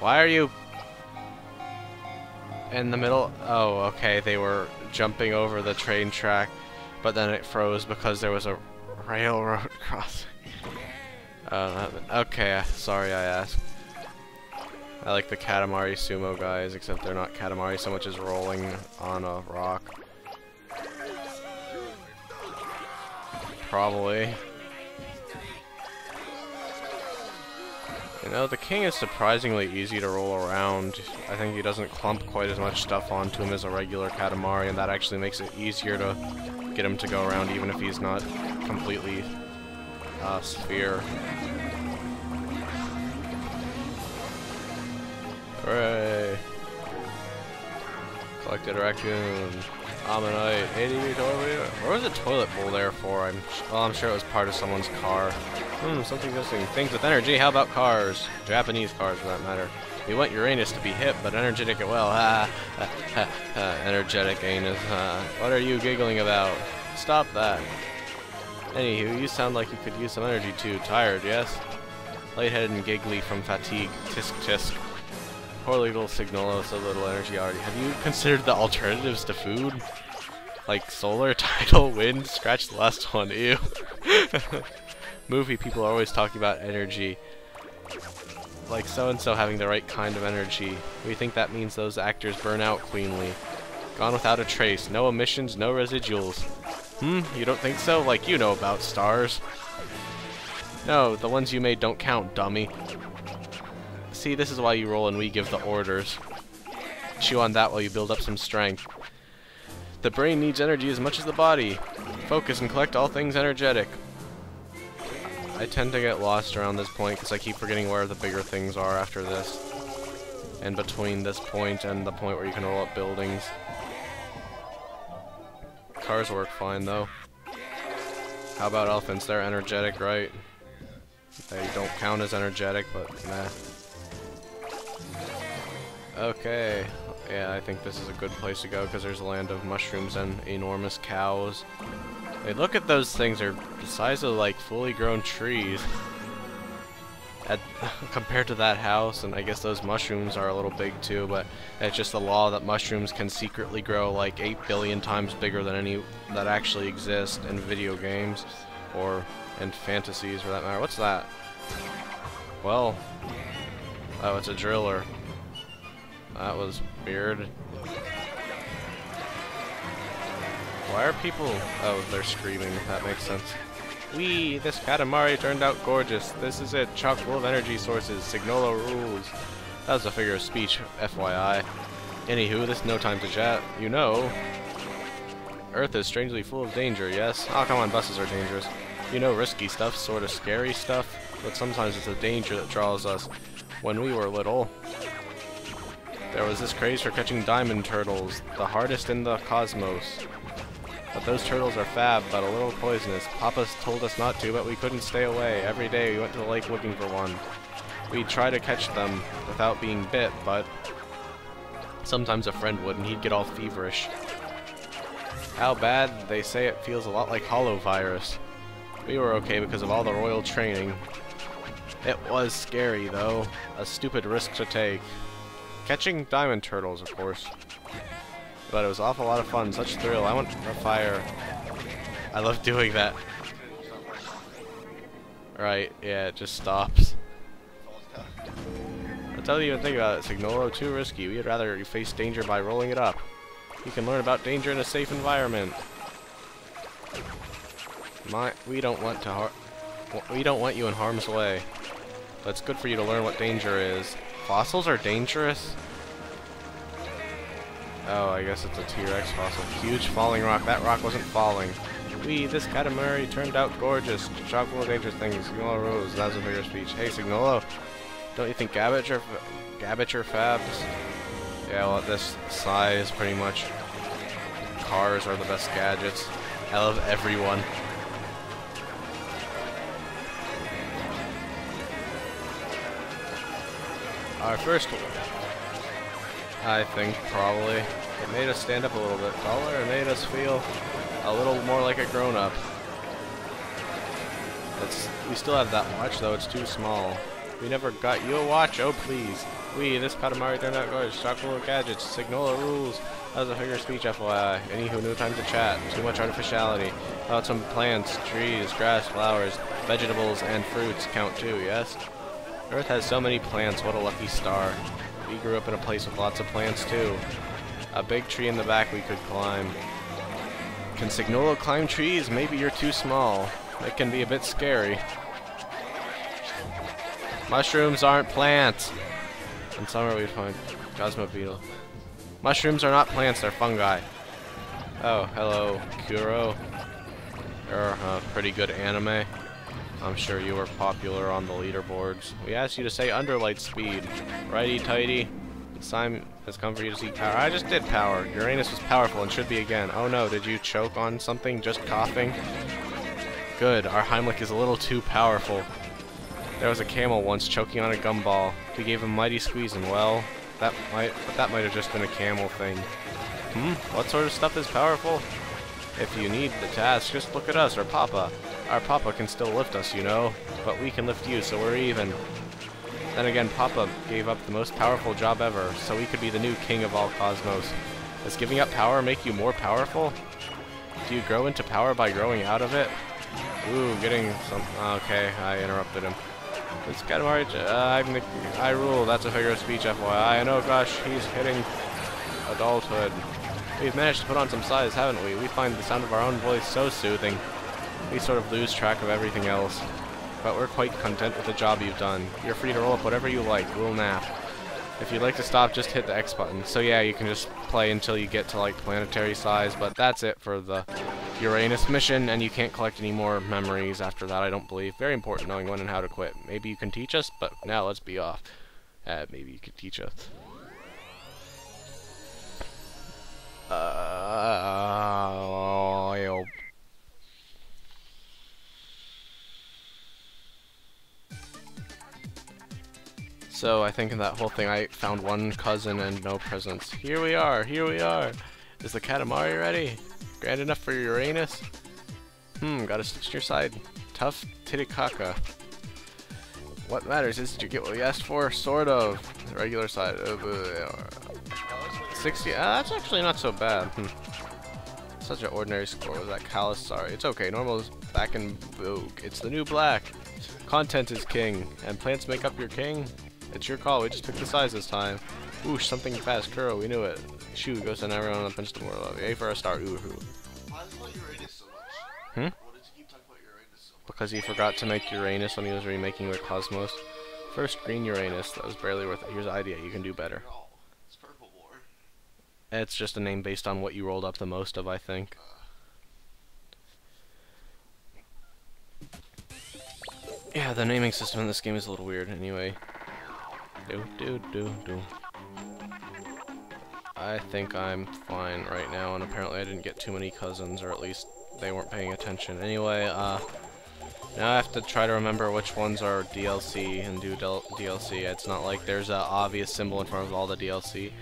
Why are you in the middle? Oh, okay, they were jumping over the train track, but then it froze because there was a railroad crossing. Okay, sorry I asked. I like the Katamari sumo guys, except they're not Katamari so much as rolling on a rock. Probably. You know, the king is surprisingly easy to roll around. I think he doesn't clump quite as much stuff onto him as a regular Katamari, and that actually makes it easier to get him to go around even if he's not completely sphere. Hooray! Collected raccoon. Ammonite. 80 toilet. Where was the toilet bowl there for? I'm sure it was part of someone's car. Something missing. Things with energy. How about cars? Japanese cars, for that matter. We want Uranus to be hip, but energetic as well. Energetic anus. What are you giggling about? Stop that. Anywho, you sound like you could use some energy too. Tired, yes? Lightheaded and giggly from fatigue. Tisk tisk. Poor little signal, so little energy already. Have you considered the alternatives to food? Like solar, tidal, wind? Scratch the last one, ew. Movie people are always talking about energy. Like so-and-so having the right kind of energy. We think that means those actors burn out cleanly. Gone without a trace. No emissions, no residuals. You don't think so? Like you know about stars. No, the ones you made don't count, dummy. See, this is why you roll and we give the orders. Chew on that while you build up some strength. The brain needs energy as much as the body. Focus and collect all things energetic. I tend to get lost around this point because I keep forgetting where the bigger things are after this. And between this point and the point where you can roll up buildings. Cars work fine though. How about elephants? They're energetic, right? They don't count as energetic, but nah. Okay, yeah, I think this is a good place to go because there's a land of mushrooms and enormous cows. Hey, look at those things, they're the size of like fully grown trees. Compared to that house, and I guess those mushrooms are a little big too, but it's just the law that mushrooms can secretly grow like 8 billion times bigger than any that actually exist in video games, or in fantasies for that matter. What's that? Well, oh, it's a driller. That was weird. Why are people... Oh, they're screaming. That makes sense. Wee! This Katamari turned out gorgeous. This is it. Chock full of energy sources. Signolo rules. That was a figure of speech, FYI. Anywho, this is no time to chat. You know. Earth is strangely full of danger, yes? Oh, come on, buses are dangerous. You know, risky stuff, sort of scary stuff. But sometimes it's the danger that draws us. When we were little... There was this craze for catching diamond turtles, the hardest in the cosmos. But those turtles are fab, but a little poisonous. Papa told us not to, but we couldn't stay away. Every day we went to the lake looking for one. We'd try to catch them without being bit, but sometimes a friend would, and he'd get all feverish. How bad? They say it feels a lot like hollow virus. We were okay because of all the royal training. It was scary, though. A stupid risk to take. Catching diamond turtles, of course. But it was an awful lot of fun. Such thrill. I want a fire. I love doing that. Right, yeah, it just stops. But don't even think about it, Signolo. Too risky. We'd rather you face danger by rolling it up. You can learn about danger in a safe environment. We don't want you in harm's way. But it's good for you to learn what danger is. Fossils are dangerous? Oh, I guess it's a T-Rex fossil. Huge falling rock. That rock wasn't falling. Wee, this Katamari turned out gorgeous. Chock full of dangerous things. Signolo rose. That was a bigger speech. Hey, Signolo, don't you think Gabbage are fabs? Yeah, well, at this size, pretty much, cars are the best gadgets. I love everyone. Our first one, I think, probably. It made us stand up a little bit taller. It made us feel a little more like a grown-up. We still have that watch, though. It's too small. We never got you a watch, oh please. This Katamari turned out gorgeous. Chocolate gadgets, Signola rules. That was a figure of speech, FYI. Any who knew time to chat. Too much artificiality. How about some plants, trees, grass, flowers, vegetables, and fruits count too, yes? Earth has so many plants, what a lucky star. We grew up in a place with lots of plants too. A big tree in the back we could climb. Can Signola climb trees? Maybe you're too small. It can be a bit scary. Mushrooms aren't plants. In summer we'd find Cosmo Beetle. Mushrooms are not plants, they're fungi. Oh, hello, Kuro. You're a pretty good anime. I'm sure you were popular on the leaderboards. We asked you to say Underlight speed. Righty-tighty. It's time has come for you to see power. I just did power. Uranus was powerful and should be again. Oh no, did you choke on something? Just coughing? Good, our Heimlich is a little too powerful. There was a camel once choking on a gumball. We gave him a mighty squeeze and well, that might have just been a camel thing. What sort of stuff is powerful? If you need the task, just look at us, or Papa. Our Papa can still lift us, you know, but we can lift you, so we're even. Then again, Papa gave up the most powerful job ever, so we could be the new king of all cosmos. Does giving up power make you more powerful? Do you grow into power by growing out of it? Ooh, getting some... Okay, I interrupted him. This Katamari, I rule, that's a figure of speech, FYI. I know, gosh, he's hitting adulthood. We've managed to put on some size, haven't we? We find the sound of our own voice so soothing. We sort of lose track of everything else. But we're quite content with the job you've done. You're free to roll up whatever you like, we'll nap. If you'd like to stop, just hit the X button. So yeah, you can just play until you get to like planetary size, but that's it for the Uranus mission, and you can't collect any more memories after that, I don't believe. Very important knowing when and how to quit. Maybe you can teach us, but now let's be off. Maybe you could teach us. So I think in that whole thing I found one cousin and no presents. Here we are, here we are. Is the Katamari ready? Grand enough for Uranus? Got a stitch in your side. Tough Titicaca. What matters is did you get what we asked for? Sort of. The regular side. 60. That's actually not so bad. Such an ordinary score. Was that callous? Sorry. It's okay. Normal is back in vogue. It's the new black. Content is king. And plants make up your king? It's your call. We just picked the size this time. Oosh, something fast. Kuro, we knew it. Shoo, go send everyone on a punch to more love. A for a star. Ooh. Why does he like Uranus so much? Why does he keep talking about Uranus so much? Because he forgot to make Uranus when he was remaking the Cosmos. First green Uranus, that was barely worth it. Here's an idea, you can do better. It's purple war. It's just a name based on what you rolled up the most of, I think. Yeah, the naming system in this game is a little weird anyway. I think I'm fine right now, and apparently I didn't get too many cousins, or at least they weren't paying attention. Anyway, now I have to try to remember which ones are DLC and do DLC. It's not like there's an obvious symbol in front of all the DLC.